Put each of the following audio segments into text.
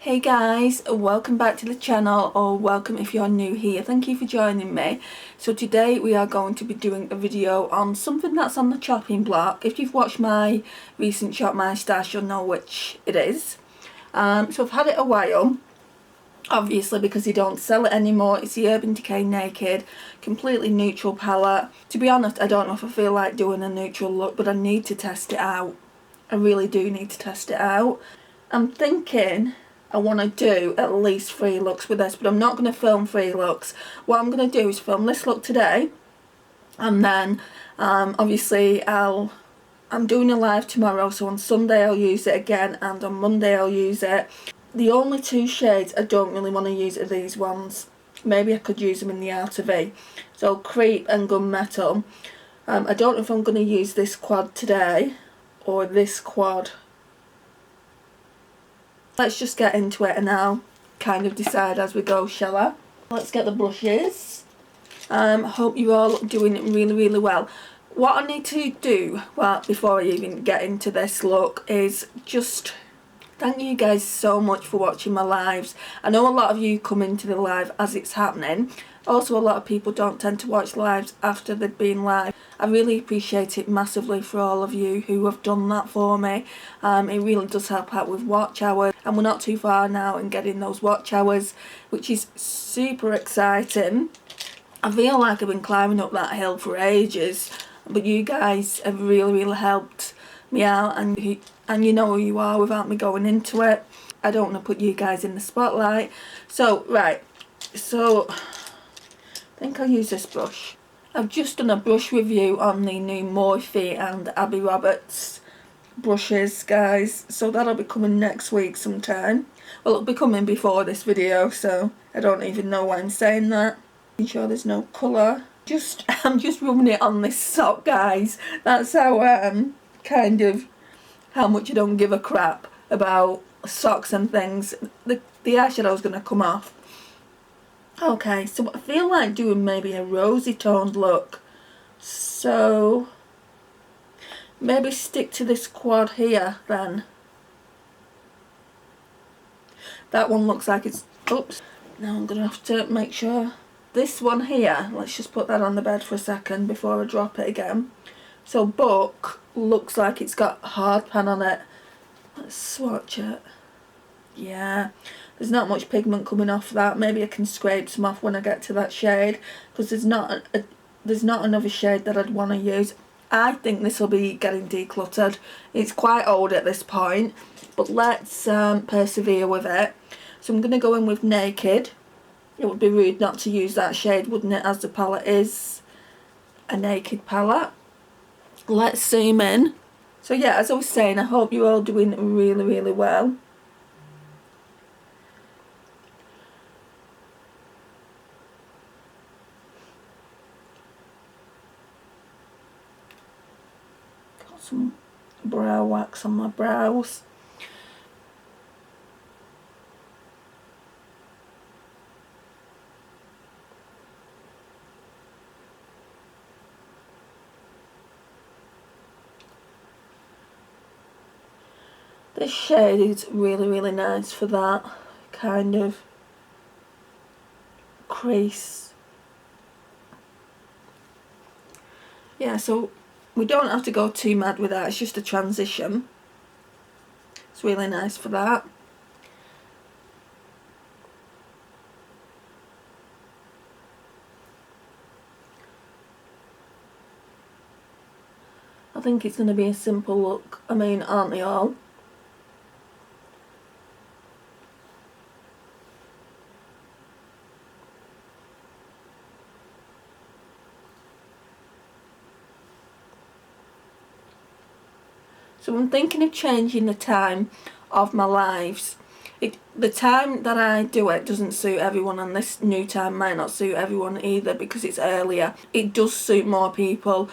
Hey guys, welcome back to the channel, or welcome if you're new here. Thank you for joining me. So today we are going to be doing a video on something that's on the chopping block. If you've watched my recent Shop My Stash, you'll know which it is. So I've had it a while, obviously because they don't sell it anymore. It's the Urban Decay Naked, completely neutral palette. To be honest, I don't know if I feel like doing a neutral look, but I need to test it out. I really do need to test it out. I'm thinking I want to do at least 3 looks with this, but I'm not going to film 3 looks. What I'm going to do is film this look today, and then obviously I'm doing a live tomorrow, so on Sunday I'll use it again, and on Monday I'll use it. The only 2 shades I don't really want to use are these ones. Maybe I could use them in the outer V. So Creep and Gunmetal. I don't know if I'm going to use this quad today or this quad. Let's just get into it and I'll kind of decide as we go, shall I? Let's get the brushes. Hope you're all doing really well. What I need to do, well, before I even get into this look, is just thank you guys so much for watching my lives. I know a lot of you come into the live as it's happening. Also, a lot of people don't tend to watch lives after they've been live. I really appreciate it massively for all of you who have done that for me. It really does help out with watch hours, and we're not too far now in getting those watch hours, which is super exciting. I feel like I've been climbing up that hill for ages, but you guys have really helped me out, and you know who you are without me going into it. I don't want to put you guys in the spotlight. So, right, so I think I'll use this brush. I've just done a brush review on the new Morphe and Abby Roberts brushes, guys, so that'll be coming next week sometime. Well, it'll be coming before this video, so I don't even know why I'm saying that. Making sure there's no colour. I'm just rubbing it on this sock, guys. That's how kind of how much I don't give a crap about socks and things. The eyeshadow's gonna come off. Okay, so I feel like doing maybe a rosy toned look, so maybe stick to this quad here then. That one looks like it's, oops, now I'm gonna have to make sure. This one here, let's just put that on the bed for a second before I drop it again. So Book looks like it's got hard pan on it. Let's swatch it. Yeah, there's not much pigment coming off that. Maybe I can scrape some off when I get to that shade, because there's not another shade that I'd want to use. I think this will be getting decluttered. It's quite old at this point, but let's persevere with it. So I'm going to go in with Naked. It would be rude not to use that shade, wouldn't it, as the palette is a naked palette. Let's zoom in. So yeah, as I was saying, I hope you're all doing really well. Got some brow wax on my brows. This shade is really nice for that kind of crease. Yeah, so we don't have to go too mad with that, it's just a transition. It's really nice for that. I think it's going to be a simple look. I mean, aren't they all? So I'm thinking of changing the time of my lives. The time that I do it doesn't suit everyone, and this new time might not suit everyone either because it's earlier. It does suit more people,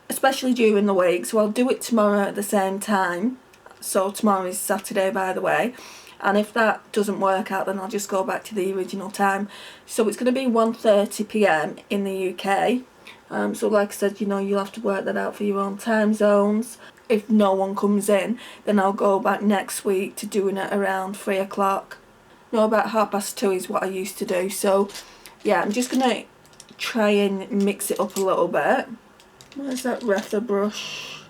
especially during the week, so I'll do it tomorrow at the same time. So tomorrow is Saturday, by the way, and if that doesn't work out, then I'll just go back to the original time. So it's going to be 1:30 PM in the UK. So like I said, you know, you'll have to work that out for your own time zones. if no one comes in, then I'll go back next week to doing it around 3 o'clock. No, about 2:30 is what I used to do. So yeah, I'm just gonna try and mix it up a little bit. Where's that Refa brush?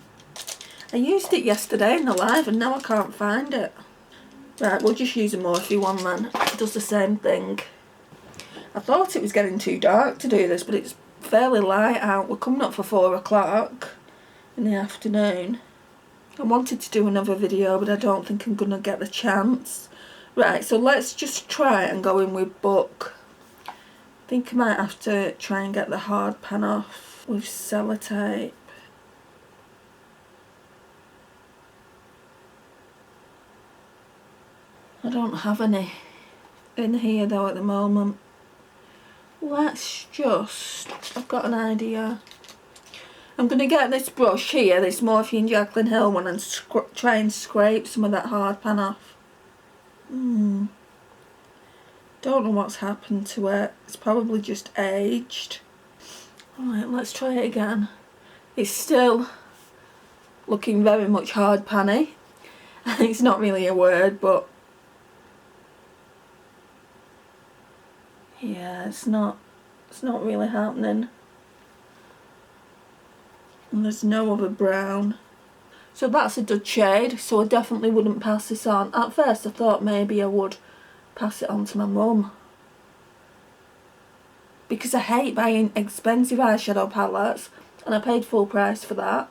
I used it yesterday in the live and now I can't find it. Right, we'll just use a Morphe one then. It does the same thing. I thought it was getting too dark to do this, but it's fairly light out. We're coming up for 4 o'clock in the afternoon. I wanted to do another video, but I don't think I'm gonna get the chance. Right, so let's just try and go in with Book. I think I might have to try and get the hard pan off with sellotape. I don't have any in here though at the moment. Let's just, I've got an idea. I'm going to get this brush here, this Morphe and Jaclyn Hill one, and try and scrape some of that hard pan off. Don't know what's happened to it. It's probably just aged. Alright, let's try it again. It's still looking very much hard panny. It's not really a word, but yeah, it's not really happening. And there's no other brown. So that's a dud shade, so I definitely wouldn't pass this on. At first I thought maybe I would pass it on to my mum, because I hate buying expensive eyeshadow palettes and I paid full price for that.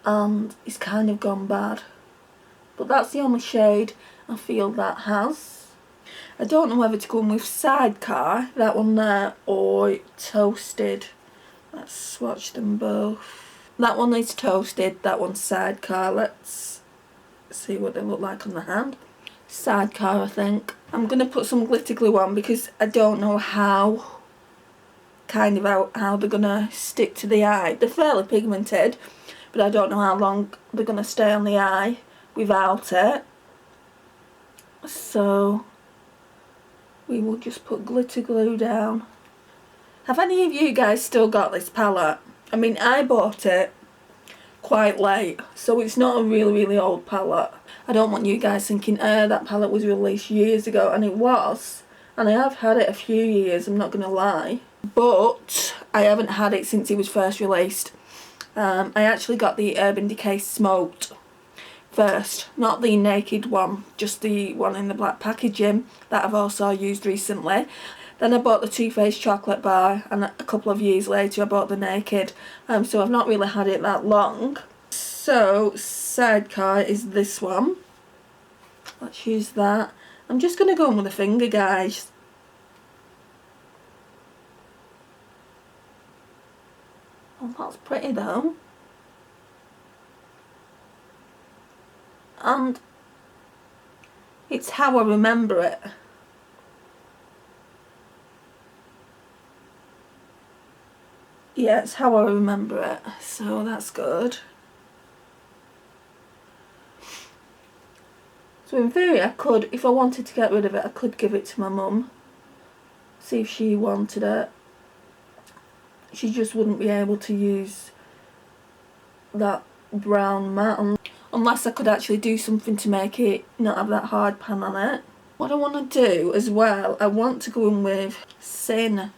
And it's kind of gone bad. But that's the only shade I feel that has. I don't know whether to go in with Sidecar, that one there, or Toasted. Let's swatch them both. That one is Toasted, that one's Sidecar. Let's see what they look like on the hand. Sidecar, I think. I'm going to put some glitter glue on because I don't know how they're going to stick to the eye. They're fairly pigmented, but I don't know how long they're going to stay on the eye without it. So we will just put glitter glue down. Have any of you guys still got this palette? I mean, I bought it quite late, so it's not a really old palette. I don't want you guys thinking, that palette was released years ago, and it was. And I have had it a few years, I'm not going to lie. But I haven't had it since it was first released. I actually got the Urban Decay Smoked first, not the naked one, just the one in the black packaging that I've also used recently. Then I bought the Too Faced chocolate bar, and a couple of years later I bought the naked. So I've not really had it that long. So Sidecar is this one. Let's use that. I'm just going to go in with a finger, guys. Oh, that's pretty though. And it's how I remember it. Yeah, it's how I remember it, so that's good. So in theory I could, if I wanted to get rid of it, I could give it to my mum. See if she wanted it. She just wouldn't be able to use that brown matte unless I could actually do something to make it not have that hard pan on it. What I want to do as well, I want to go in with Sin,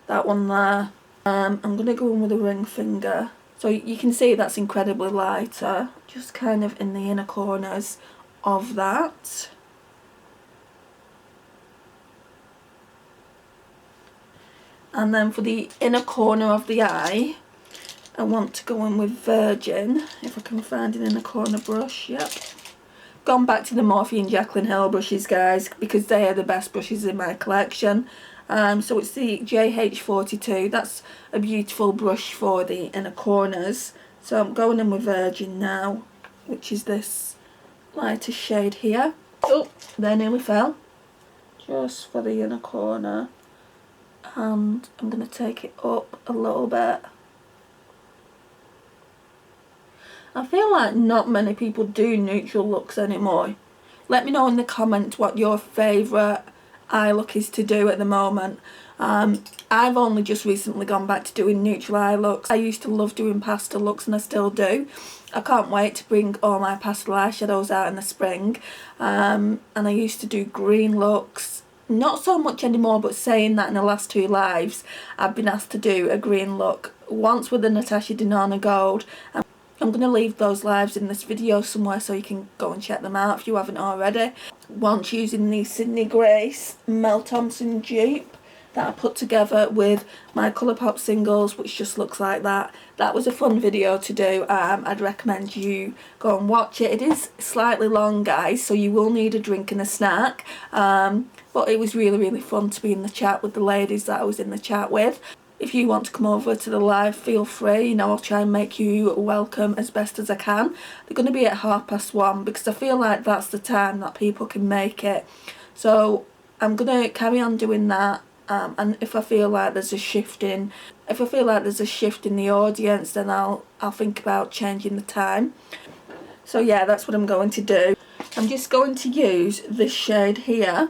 that one there. I'm going to go in with a ring finger. So you can see that's incredibly lighter, just kind of in the inner corners of that. And then for the inner corner of the eye, I want to go in with Virgin, if I can find an inner corner brush. Yep. Gone back to the Morphe and Jaclyn Hill brushes, guys, because they are the best brushes in my collection. So it's the JH42. That's a beautiful brush for the inner corners. So I'm going in with Virgin now, which is this lighter shade here. Oh, they nearly fell. Just for the inner corner. And I'm going to take it up a little bit. I feel like not many people do neutral looks anymore. Let me know in the comments what your favourite eye look is to do at the moment. I've only just recently gone back to doing neutral eye looks. I used to love doing pastel looks and I still do. I can't wait to bring all my pastel eyeshadows out in the spring. And I used to do green looks. Not so much anymore, but saying that, in the last 2 lives I've been asked to do a green look. Once with the Natasha Denona Gold. I'm going to leave those lives in this video somewhere so you can go and check them out if you haven't already. Once using the Sydney Grace Mel Thompson dupe that I put together with my Colourpop singles, which just looks like that. That was a fun video to do. I'd recommend you go and watch it. It is slightly long, guys, so you will need a drink and a snack. But it was really, really fun to be in the chat with the ladies that I was in the chat with. If you want to come over to the live, feel free. You know, I'll try and make you welcome as best as I can. They're going to be at 1:30 because I feel like that's the time that people can make it. So I'm going to carry on doing that. And if I feel like there's a shift in, the audience, then I'll think about changing the time. So yeah, that's what I'm going to do. I'm just going to use this shade here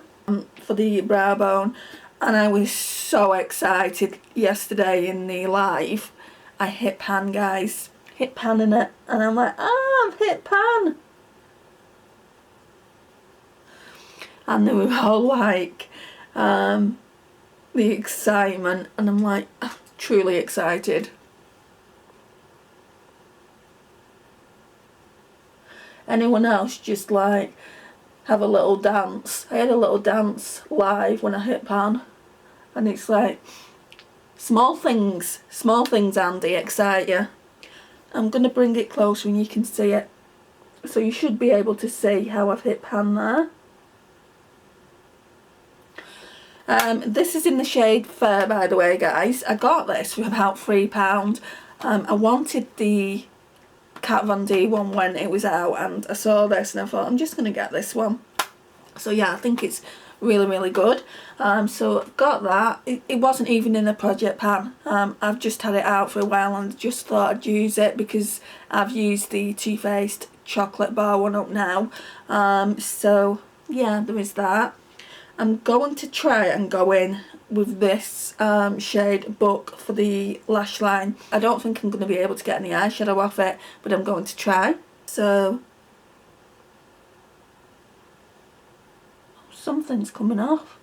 for the brow bone. And I was so excited yesterday in the live. I hit pan, guys. Hit pan in it. And I'm like, I've hit pan. And they were all like, the excitement. And I'm like, truly excited. Anyone else just like have a little dance? I had a little dance live when I hit pan. And it's like, small things, Andy, excite you. I'm going to bring it closer and you can see it. So you should be able to see how I've hit pan there. This is in the shade Fair, by the way, guys. I got this for about £3. I wanted the Kat Von D one when it was out, and I saw this and I thought, I'm just going to get this one. So yeah, I think it's really, really good. So got that. It wasn't even in a project pan. I've just had it out for a while and just thought I'd use it because I've used the Too Faced chocolate bar one up now. So yeah, there is that. I'm going to try and go in with this shade Book for the lash line. I don't think I'm going to be able to get any eyeshadow off it, but I'm going to try. So something's coming off.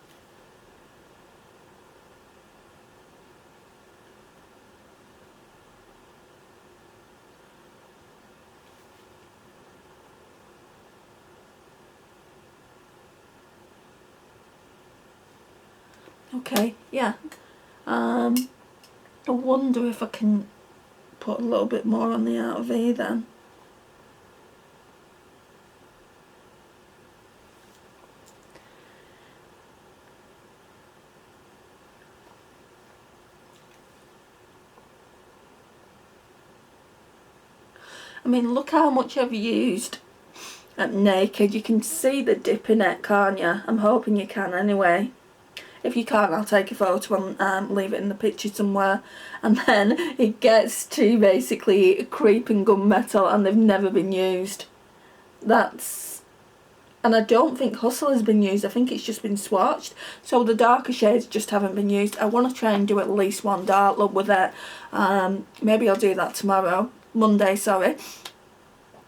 Okay, yeah. I wonder if I can put a little bit more on the outer V then. I mean, look how much I've used at Naked. You can see the dip in it, can't you? I'm hoping you can anyway. If you can't, I'll take a photo and leave it in the picture somewhere. And then it gets to basically creep and gunmetal, and they've never been used. And I don't think Hustle has been used. I think it's just been swatched. So the darker shades just haven't been used. I want to try and do at least one dark look with it. Maybe I'll do that tomorrow. Monday, sorry.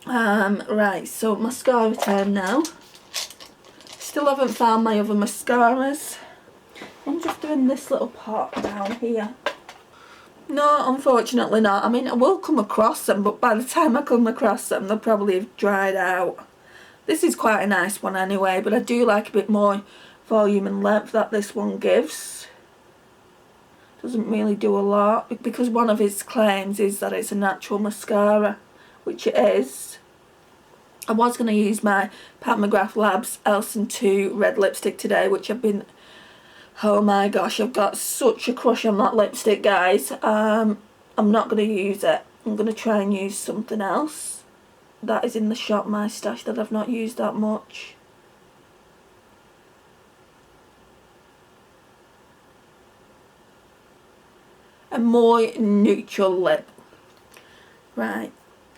Right, so mascara time now. Still haven't found my other mascaras. I'm just doing this little pot down here. No, unfortunately not. I mean, I will come across them, but by the time I come across them, they'll probably have dried out. This is quite a nice one anyway, but I do like a bit more volume and length that this one gives. Doesn't really do a lot, because one of his claims is that it's a natural mascara, which it is. I was going to use my Pat McGrath Labs Elson 2 red lipstick today, which I've been... Oh my gosh, I've got such a crush on that lipstick, guys. I'm not going to use it. I'm going to try and use something else that is in the shop, my stash, that I've not used that much. A more neutral lip. Right.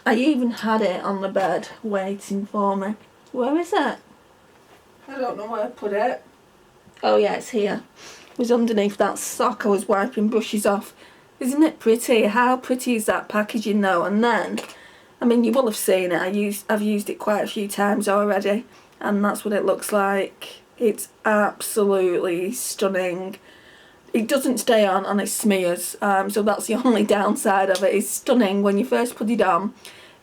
I even had it on the bed waiting for me. Where is it? I don't know where I put it. Oh yeah, it's here. was underneath that sock I was wiping brushes off. Isn't it pretty? How pretty is that packaging though? And then, I mean, you will have seen it. I've used it quite a few times already, and that's what it looks like. It's absolutely stunning. It doesn't stay on and it smears, so that's the only downside of it. It's stunning when you first put it on.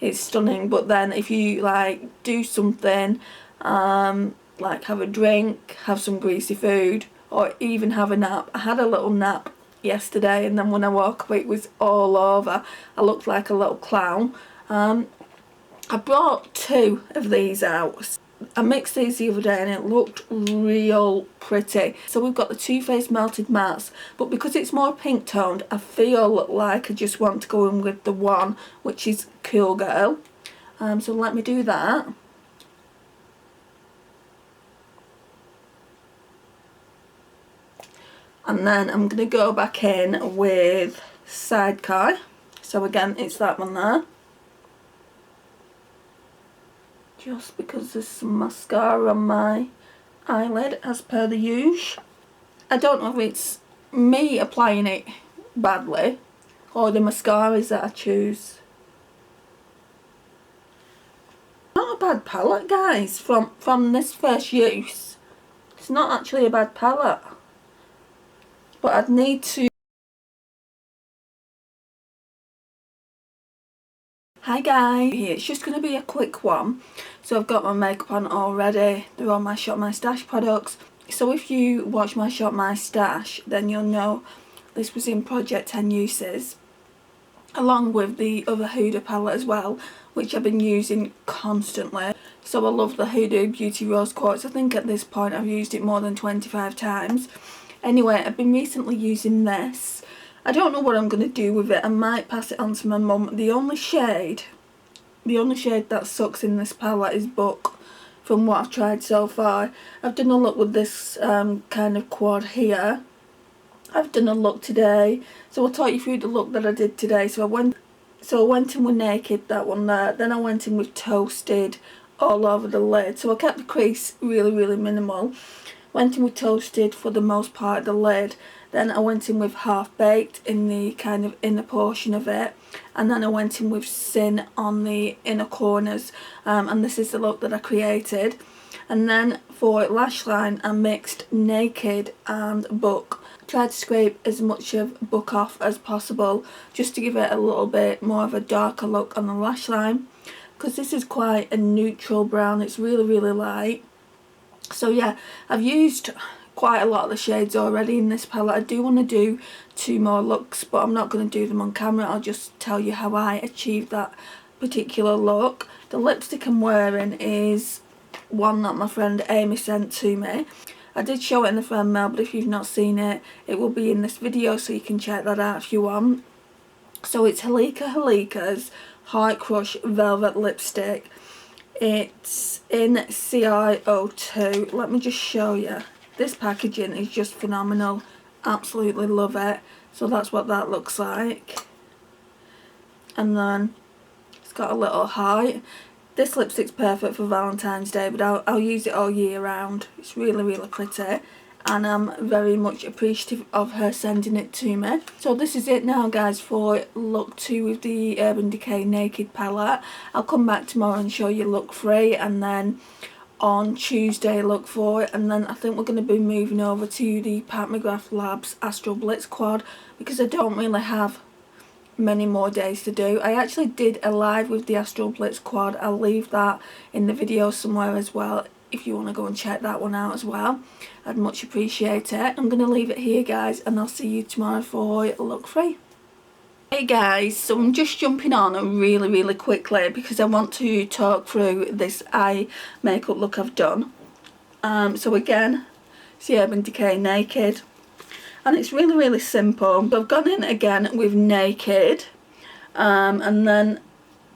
It's stunning, but then if you like do something, like have a drink, have some greasy food, or even have a nap. I had a little nap yesterday, and then when I woke up it was all over. I looked like a little clown. I brought 2 of these out. I mixed these the other day and it looked real pretty. So we've got the Too Faced Melted Mattes, but because it's more pink toned, I feel like I just want to go in with the one which is Cool Girl. So let me do that. And then I'm going to go back in with Sidecar. So again, it's that one there. Just because there's some mascara on my eyelid as per the usual. I don't know if it's me applying it badly or the mascaras that I choose. Not a bad palette, guys, from this first use. It's not actually a bad palette. But I'd need to... Hi guys, it's just going to be a quick one. So I've got my makeup on already. They're all my Shop My Stash products. So if you watch my Shop My Stash, then you'll know this was in Project 10 Uses, along with the other Huda palette as well, which I've been using constantly. So I love the Huda Beauty Rose Quartz. I think at this point I've used it more than 25 times. Anyway, I've been recently using this. I don't know what I'm going to do with it. I might pass it on to my mum. The only shade that sucks in this palette is Book, from what I've tried so far. I've done a look with this kind of quad here. I've done a look today. So I'll talk you through the look that I did today. So I went in with Naked, that one there. Then I went in with Toasted all over the lid. So I kept the crease really, really minimal. Went in with Toasted for the most part of the lid. Then I went in with Half Baked in the kind of inner portion of it. And then I went in with Sin on the inner corners. And this is the look that I created. And then for lash line, I mixed Naked and Book. Tried to scrape as much of Book off as possible, just to give it a little bit more of a darker look on the lash line. Because this is quite a neutral brown. It's really, really light. So yeah, I've used quite a lot of the shades already in this palette. I do want to do 2 more looks, but I'm not going to do them on camera. I'll just tell you how I achieved that particular look. The lipstick I'm wearing is one that my friend Amy sent to me. I did show it in the fan mail, but if you've not seen it, it will be in this video, so you can check that out if you want. So it's Holika's Heart Crush Velvet Lipstick. It's in CiO2. Let me just show you. This packaging is just phenomenal. Absolutely love it. So that's what that looks like. And then it's got a little heart. This lipstick's perfect for Valentine's Day, but I'll use it all year round. It's really, really pretty. And I'm very much appreciative of her sending it to me. So this is it now, guys, for look 2 with the Urban Decay Naked palette. I'll come back tomorrow and show you look 3, and then on Tuesday look 4, and then I think we're going to be moving over to the Pat McGrath Labs Astral Blitz Quad, because I don't really have many more days to do. I actually did a live with the Astral Blitz Quad. I'll leave that in the video somewhere as well, if you want to go and check that one out as well. I'd much appreciate it. I'm going to leave it here, guys, and I'll see you tomorrow for look 3. Hey guys, so I'm just jumping on really, really quickly because I want to talk through this eye makeup look I've done. So again, it's the Urban Decay Naked, and it's really, really simple. So I've gone in again with Naked, and then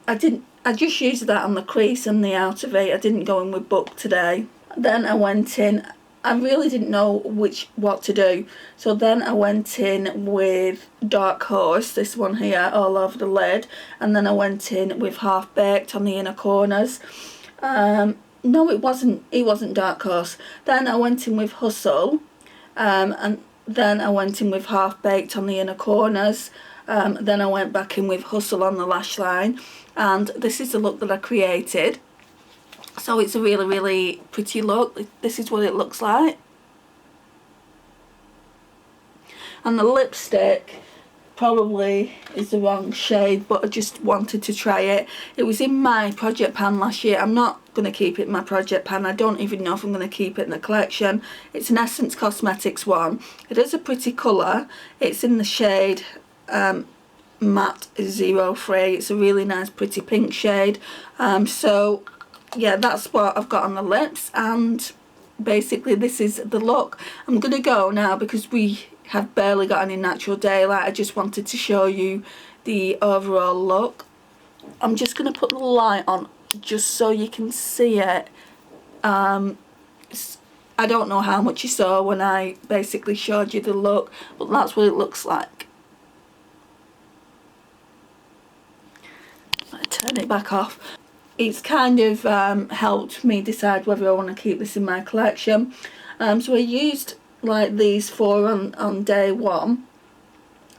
I just used that on the crease and the outer V. I didn't go in with Book today. Then I went in, I really didn't know what to do. So then I went in with Dark Horse, this one here, all over the lid. And then I went in with Half Baked on the inner corners. No, it wasn't Dark Horse. Then I went in with Hustle. And then I went in with Half Baked on the inner corners, then I went back in with Hustle on the lash line, and this is the look that I created. So it's a really, really pretty look. This is what it looks like. And the lipstick probably is the wrong shade, but I just wanted to try it. It was in my project pan last year. I'm not going to keep it in my project pan. I don't even know if I'm going to keep it in the collection. It's an Essence Cosmetics one. It is a pretty colour. It's in the shade Matte 03. It's a really nice pretty pink shade. So yeah, that's what I've got on the lips, and basically this is the look. I'm going to go now because we have barely got any natural daylight. I just wanted to show you the overall look. I'm just going to put the light on just so you can see it. I don't know how much you saw when I basically showed you the look, but that's what it looks like. I turn it back off. It's kind of helped me decide whether I want to keep this in my collection. So I used like these 4 on day 1.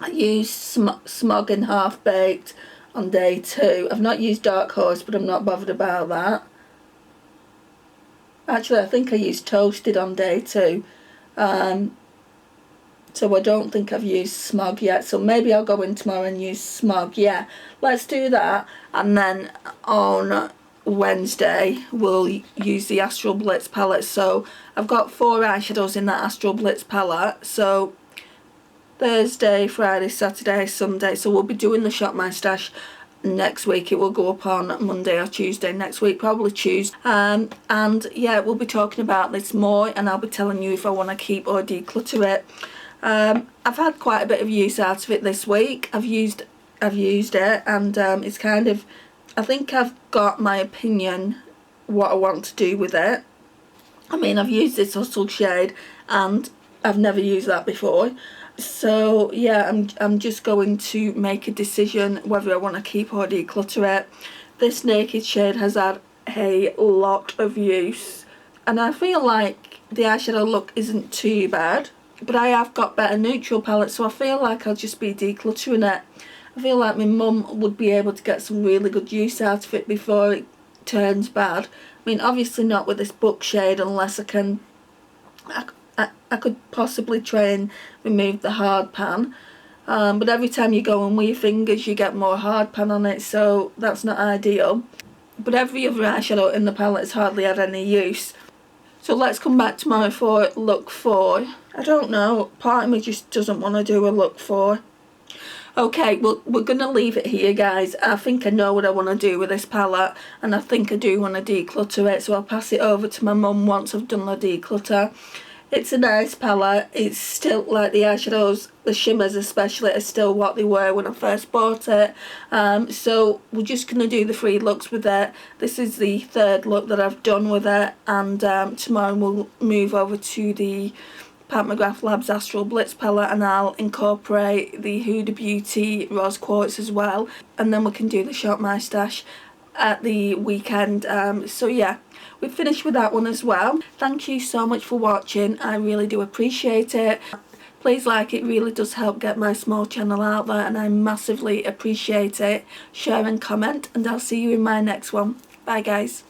I used Smog and Half Baked on day 2. I've not used Dark Horse, but I'm not bothered about that. Actually, I think I used Toasted on day 2. So I don't think I've used Smog yet. So maybe I'll go in tomorrow and use Smog. Yeah, let's do that. And then on Wednesday we'll use the Astral Blitz palette. So I've got 4 eyeshadows in that Astral Blitz palette. So Thursday, Friday, Saturday, Sunday. So we'll be doing the Shop My Stash next week. It will go up on Monday or Tuesday next week, probably Tuesday. And yeah, we'll be talking about this more, and I'll be telling you if I want to keep or declutter it. I've had quite a bit of use out of it this week. I've used it, and it's kind of, I think I've got my opinion what I want to do with it. I mean, I've used this Hustle shade and I've never used that before. So yeah, I'm just going to make a decision whether I want to keep or declutter it. This Naked shade has had a lot of use, and I feel like the eyeshadow look isn't too bad, but I have got better neutral palettes, so I feel like I'll just be decluttering it. I feel like my mum would be able to get some really good use out of it before it turns bad. I mean, obviously not with this book shade, unless I can, I could possibly try and remove the hard pan. But every time you go in with your fingers you get more hard pan on it, so that's not ideal. But every other eyeshadow in the palette has hardly had any use. So let's come back tomorrow for look 4. I don't know, part of me just doesn't want to do a look 4. Okay, well, we're going to leave it here, guys. I think I know what I want to do with this palette, and I think I do want to declutter it, so I'll pass it over to my mum once I've done the declutter. It's a nice palette. It's still, like the eyeshadows, the shimmers especially, are still what they were when I first bought it. So we're just going to do the 3 looks with it. This is the 3rd look that I've done with it, and tomorrow we'll move over to the Pat McGrath Labs Astral Blitz palette, and I'll incorporate the Huda Beauty Rose Quartz as well, and then we can do the Shop My Stash at the weekend. So yeah, we've finished with that one as well. Thank you so much for watching. I really do appreciate it. Please like, it really does help get my small channel out there, and I massively appreciate it. Share and comment, and I'll see you in my next one. Bye guys.